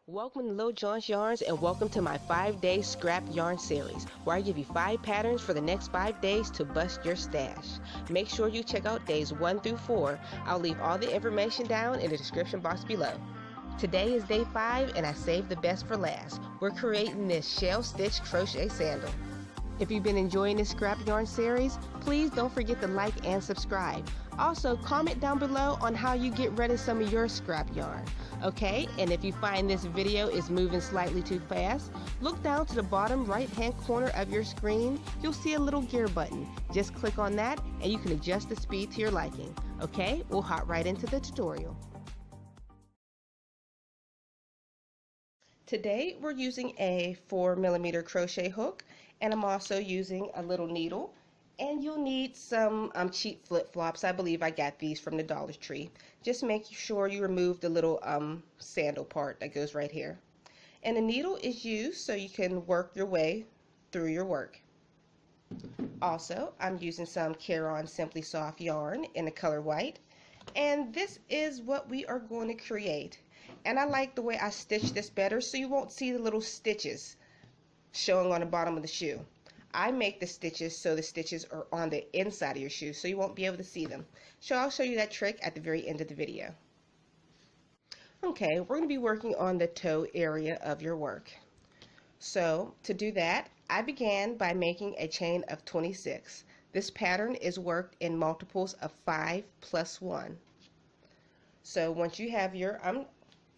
Welcome to Littlejohn's Yarns and welcome to my 5-day scrap yarn series where I give you 5 patterns for the next 5 days to bust your stash. Make sure you check out days 1 through 4. I'll leave all the information down in the description box below. Today is day 5 and I saved the best for last. We're creating this shell stitch crochet sandal. If you've been enjoying this scrap yarn series, please don't forget to like and subscribe. Also, comment down below on how you get rid of some of your scrap yarn. Okay, and if you find this video is moving slightly too fast, look down to the bottom right hand corner of your screen. You'll see a little gear button. Just click on that and you can adjust the speed to your liking. Okay, we'll hop right into the tutorial. Today we're using a 4mm crochet hook, and I'm also using a little needle, and you'll need some cheap flip-flops. I believe I got these from the Dollar Tree. Just make sure you remove the little sandal part that goes right here. And the needle is used so you can work your way through your work. Also, I'm using some Caron Simply soft yarn in the color white, and this is what we are going to create. And I like the way I stitch this better so you won't see the little stitches showing on the bottom of the shoe. I make the stitches so the stitches are on the inside of your shoe so you won't be able to see them. So I'll show you that trick at the very end of the video. Okay, we're going to be working on the toe area of your work. So to do that, I began by making a chain of 26. This pattern is worked in multiples of 5 plus 1. So once you have your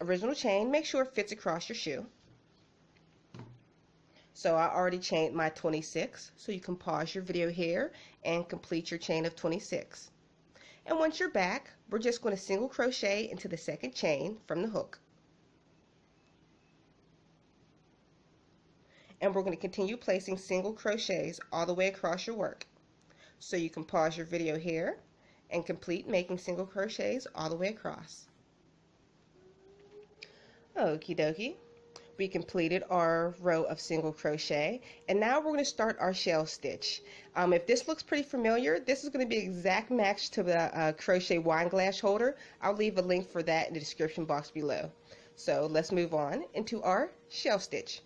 original chain, make sure it fits across your shoe. So I already chained my 26, so you can pause your video here and complete your chain of 26. And once you're back, we're just going to single crochet into the second chain from the hook. And we're going to continue placing single crochets all the way across your work. So you can pause your video here and complete making single crochets all the way across. Okie dokie. We completed our row of single crochet, and now we're going to start our shell stitch. If this looks pretty familiar, this is going to be exact match to the crochet wine glass holder. I'll leave a link for that in the description box below. So let's move on into our shell stitch.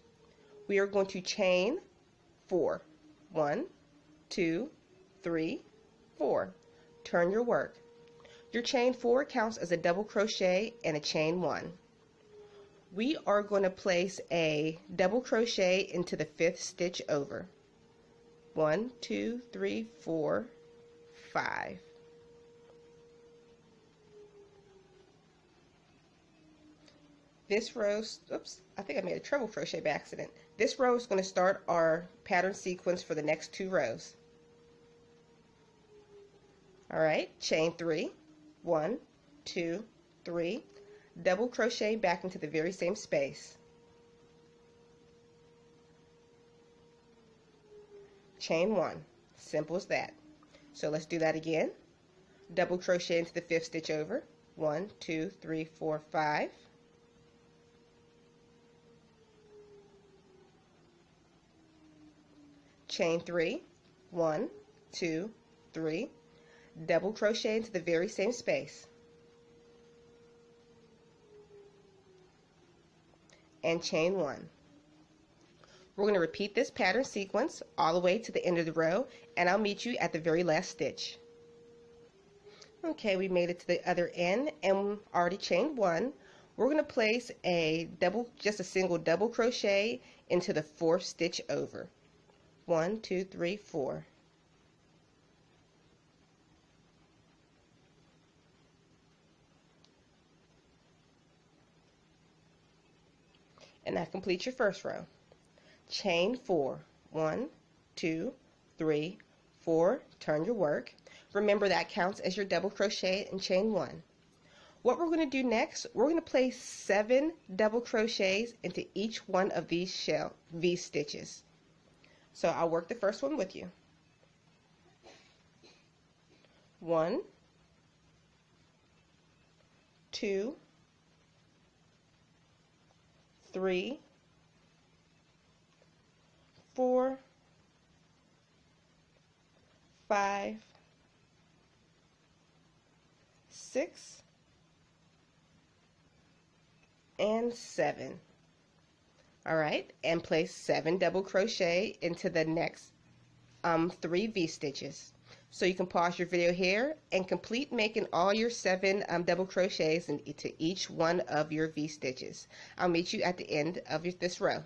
We are going to chain 4. 1, 2, 3, 4. Turn your work. Your chain 4 counts as a double crochet and a chain 1. We are going to place a double crochet into the 5th stitch over. 1, 2, 3, 4, 5. This row, oops, I think I made a treble crochet by accident. This row is going to start our pattern sequence for the next 2 rows. Alright, chain 3, 1, 2, 3. Double crochet back into the very same space. Chain 1. Simple as that. So let's do that again. Double crochet into the 5th stitch over. 1, 2, 3, 4, 5. Chain 3. 1, 2, 3. Double crochet into the very same space. And chain 1. We're going to repeat this pattern sequence all the way to the end of the row, and I'll meet you at the very last stitch. Okay, we made it to the other end and already chained 1. We're going to place just a single double crochet into the 4th stitch over. 1, 2, 3, 4. And that completes your first row. Chain 4. 1, 2, 3, 4. Turn your work. Remember that counts as your double crochet and chain 1. What we're going to do next, we're going to place 7 double crochets into each one of these V stitches. So I'll work the first one with you. 1, 2, 3, 4, 5, 6, and 7. Alright, and place 7 double crochet into the next 3 V-stitches. So you can pause your video here and complete making all your 7 double crochets into each one of your V-stitches. I'll meet you at the end of this row.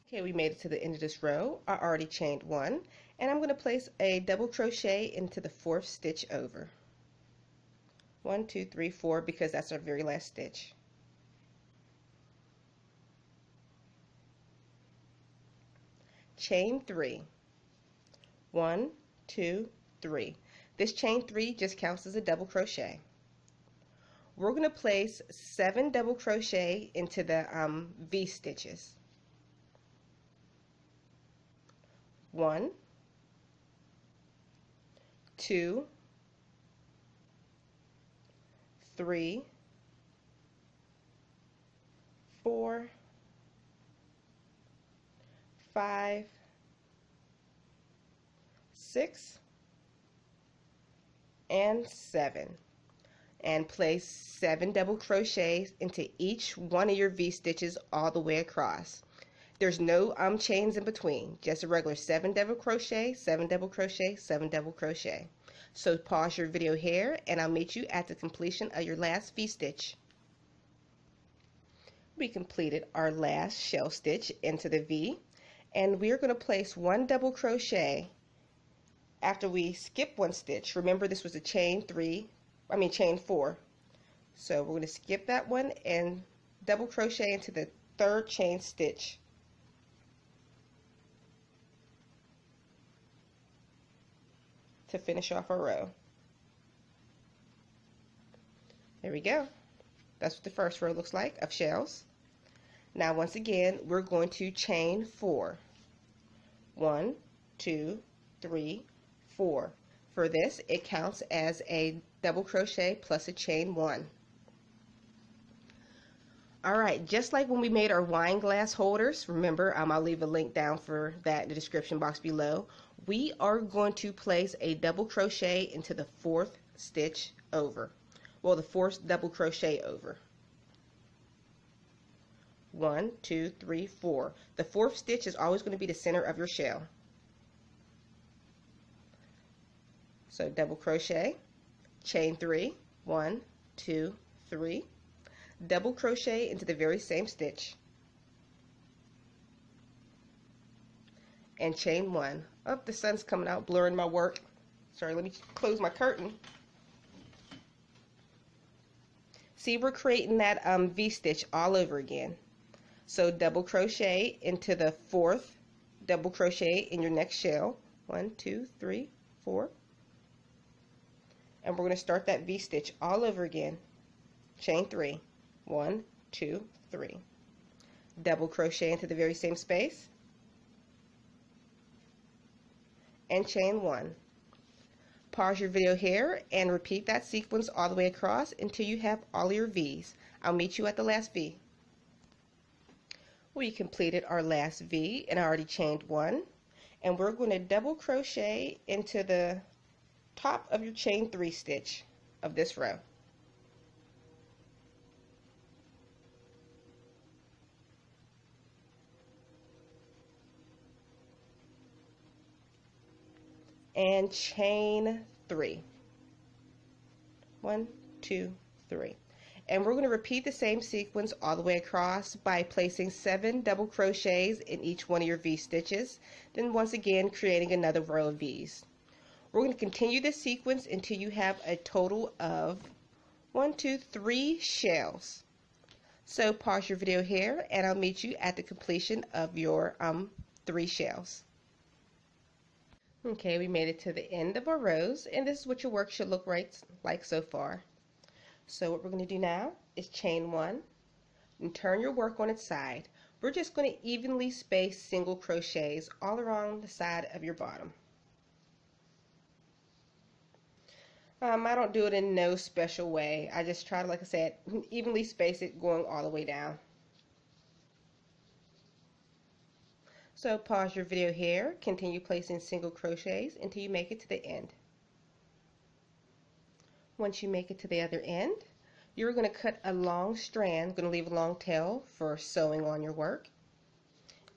Okay, we made it to the end of this row. I already chained 1, and I'm going to place a double crochet into the 4th stitch over. 1, 2, 3, 4, because that's our very last stitch. Chain 3. 1, 2, 3. This chain 3 just counts as a double crochet. We're going to place 7 double crochet into the V stitches. 1, 2, 3, 4, 5, 6, and 7, and place 7 double crochets into each one of your V stitches all the way across. There's no chains in between, just a regular 7 double crochet, 7 double crochet, 7 double crochet. So pause your video here and I'll meet you at the completion of your last V stitch. We completed our last shell stitch into the V, and we're going to place 1 double crochet after we skip 1 stitch. Remember, this was a chain 4. So we're going to skip that one and double crochet into the 3rd chain stitch. To finish off our row. There we go. That's what the first row looks like of shells. Now once again, we're going to chain 4. 1, 2, 3, 4. For this, it counts as a double crochet plus a chain 1. Alright, just like when we made our wine glass holders, remember, I'll leave a link down for that in the description box below. We are going to place a double crochet into the 4th stitch over. Well, the 4th double crochet over. 1, 2, 3, 4. The 4th stitch is always going to be the center of your shell. So double crochet, chain 3, 1, 2, 3. Double crochet into the very same stitch. And chain 1. Oh, the sun's coming out, blurring my work. Sorry, let me close my curtain. See, we're creating that V-stitch all over again. So double crochet into the 4th double crochet in your next shell. 1, 2, 3, 4. And we're going to start that V-stitch all over again. Chain 3. 1, 2, 3. Double crochet into the very same space. And chain 1. Pause your video here and repeat that sequence all the way across until you have all your V's. I'll meet you at the last V. We completed our last V and I already chained 1, and we're going to double crochet into the top of your chain 3 stitch of this row. And chain 3. 1, 2, 3. And we're going to repeat the same sequence all the way across by placing 7 double crochets in each one of your V stitches, then once again creating another row of V's. We're going to continue this sequence until you have a total of 1, 2, 3 shells. So pause your video here and I'll meet you at the completion of your 3 shells. Okay, we made it to the end of our rows, and this is what your work should look like so far. So what we're going to do now is chain 1 and turn your work on its side. We're just going to evenly space single crochets all around the side of your bottom. I don't do it in no special way. I just try to, like I said, evenly space it going all the way down. So pause your video here, continue placing single crochets until you make it to the end. Once you make it to the other end, you're going to cut a long strand, going to leave a long tail for sewing on your work,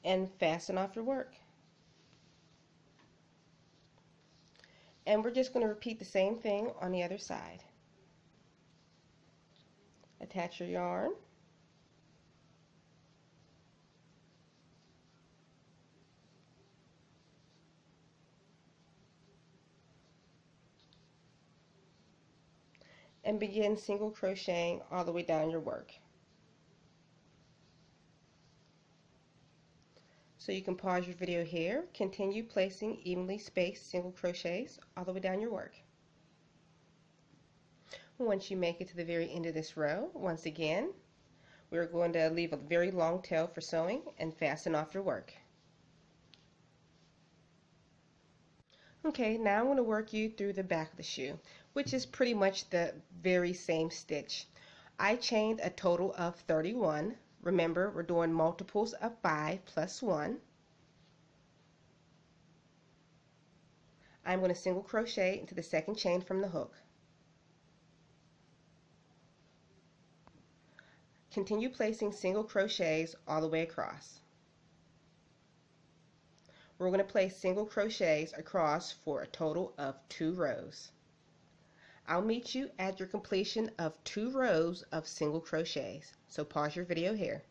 and fasten off your work. And we're just going to repeat the same thing on the other side. Attach your yarn. And begin single crocheting all the way down your work. So you can pause your video here, continue placing evenly spaced single crochets all the way down your work. Once you make it to the very end of this row, once again, we're going to leave a very long tail for sewing and fasten off your work. Okay, now I'm going to work you through the back of the shoe, which is pretty much the very same stitch. I chained a total of 31. Remember, we're doing multiples of 5 plus 1. I'm going to single crochet into the second chain from the hook. Continue placing single crochets all the way across. We're going to place single crochets across for a total of 2 rows. I'll meet you at your completion of 2 rows of single crochets. So pause your video here.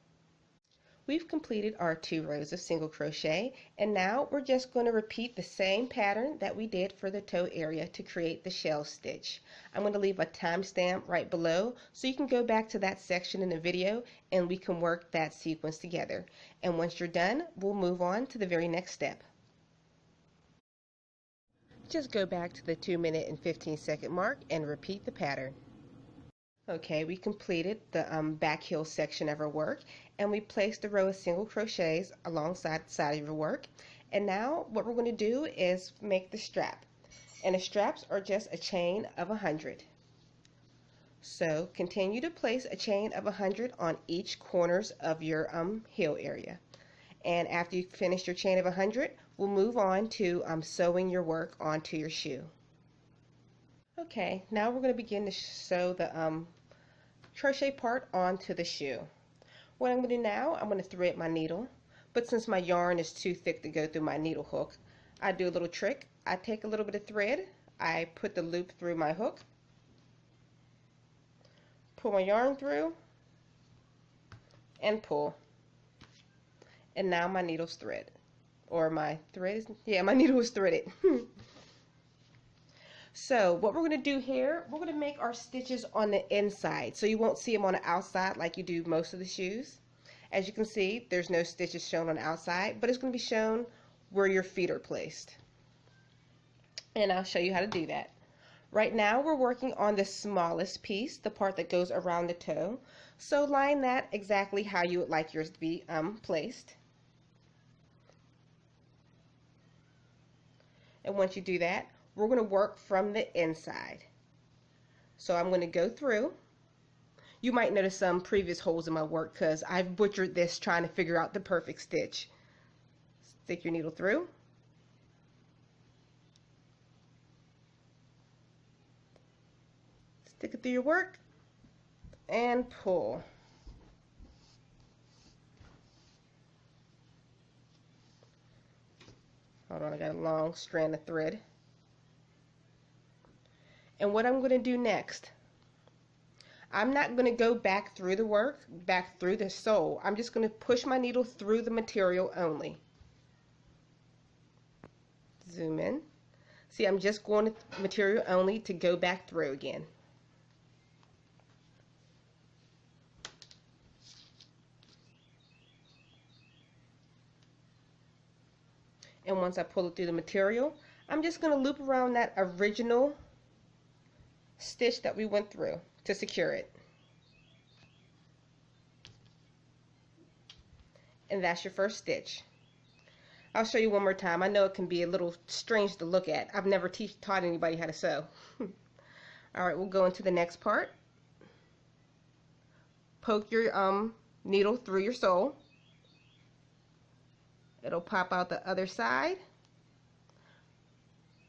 We've completed our 2 rows of single crochet, and now we're just going to repeat the same pattern that we did for the toe area to create the shell stitch. I'm going to leave a timestamp right below so you can go back to that section in the video and we can work that sequence together. And once you're done, we'll move on to the very next step. Just go back to the 2-minute and 15-second mark and repeat the pattern. Okay, we completed the back heel section of our work, and we placed a row of single crochets alongside the side of your work. And now what we're going to do is make the strap. And the straps are just a chain of 100. So continue to place a chain of 100 on each corners of your heel area. And after you finish your chain of 100, we'll move on to sewing your work onto your shoe. Okay, now we're going to begin to sew the crochet part onto the shoe. What I'm going to do now, I'm going to thread my needle, but since my yarn is too thick to go through my needle hook, I do a little trick. I take a little bit of thread, I put the loop through my hook, pull my yarn through, and pull. And now my needle's thread. Or my thread is, yeah, my needle is threaded. So what we're going to do here, we're going to make our stitches on the inside, so you won't see them on the outside like you do most of the shoes. As you can see, there's no stitches shown on the outside, but it's going to be shown where your feet are placed. And I'll show you how to do that. Right now we're working on the smallest piece, the part that goes around the toe. So line that exactly how you would like yours to be placed. And once you do that, we're going to work from the inside. So I'm going to go through. You might notice some previous holes in my work because I've butchered this trying to figure out the perfect stitch. Stick your needle through. Stick it through your work and pull. Hold on, I got a long strand of thread. And what I'm going to do next, I'm not going to go back through the work, back through the sole. I'm just going to push my needle through the material only. Zoom in. See, I'm just going to material only to go back through again. And once I pull it through the material, I'm just going to loop around that original stitch that we went through to secure it. And that's your first stitch. I'll show you one more time. I know it can be a little strange to look at. I've never taught anybody how to sew. Alright, we'll go into the next part. Poke your needle through your sole. It'll pop out the other side.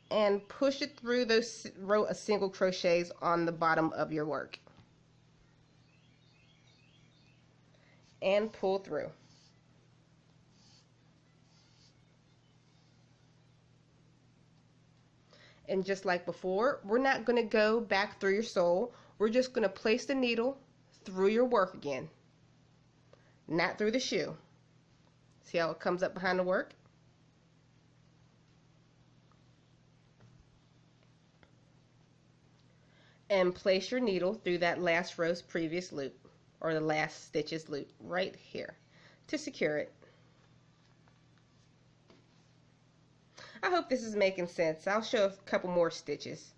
And push it through those row of single crochets on the bottom of your work. And pull through. And just like before, we're not going to go back through your sole. We're just going to place the needle through your work again, not through the shoe. See how it comes up behind the work? And place your needle through that last row's previous loop, or the last stitch's loop right here to secure it. I hope this is making sense. I'll show a couple more stitches.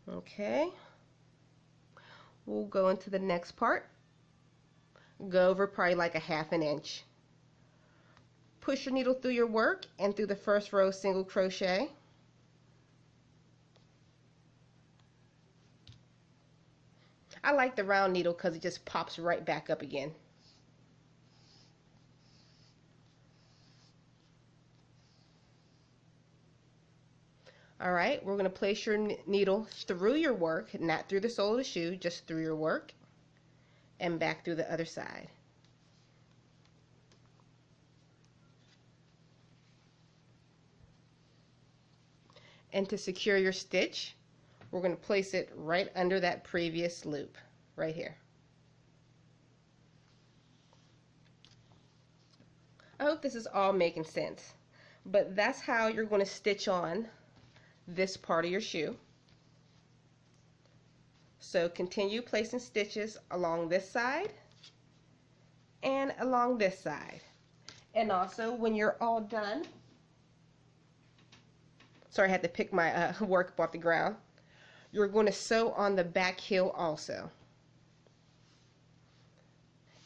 Okay, we'll go into the next part. Go over probably like a ½ inch. Push your needle through your work and through the first row single crochet. I like the round needle because it just pops right back up again. Alright, we're going to place your needle through your work, not through the sole of the shoe, just through your work, and back through the other side. And to secure your stitch, we're going to place it right under that previous loop, right here. I hope this is all making sense, but that's how you're going to stitch on this part of your shoe. So continue placing stitches along this side and along this side. And also when you're all done, sorry I had to pick my work up off the ground, you're going to sew on the back heel also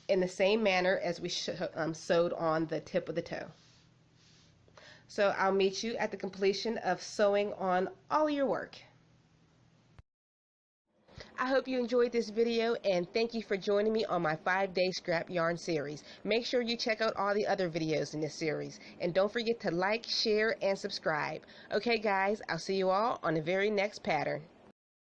in the same manner as we sewed on the tip of the toe. So I'll meet you at the completion of sewing on all your work. I hope you enjoyed this video, and thank you for joining me on my 5-day scrap yarn series. Make sure you check out all the other videos in this series, and don't forget to like, share, and subscribe. Okay guys, I'll see you all on the very next pattern.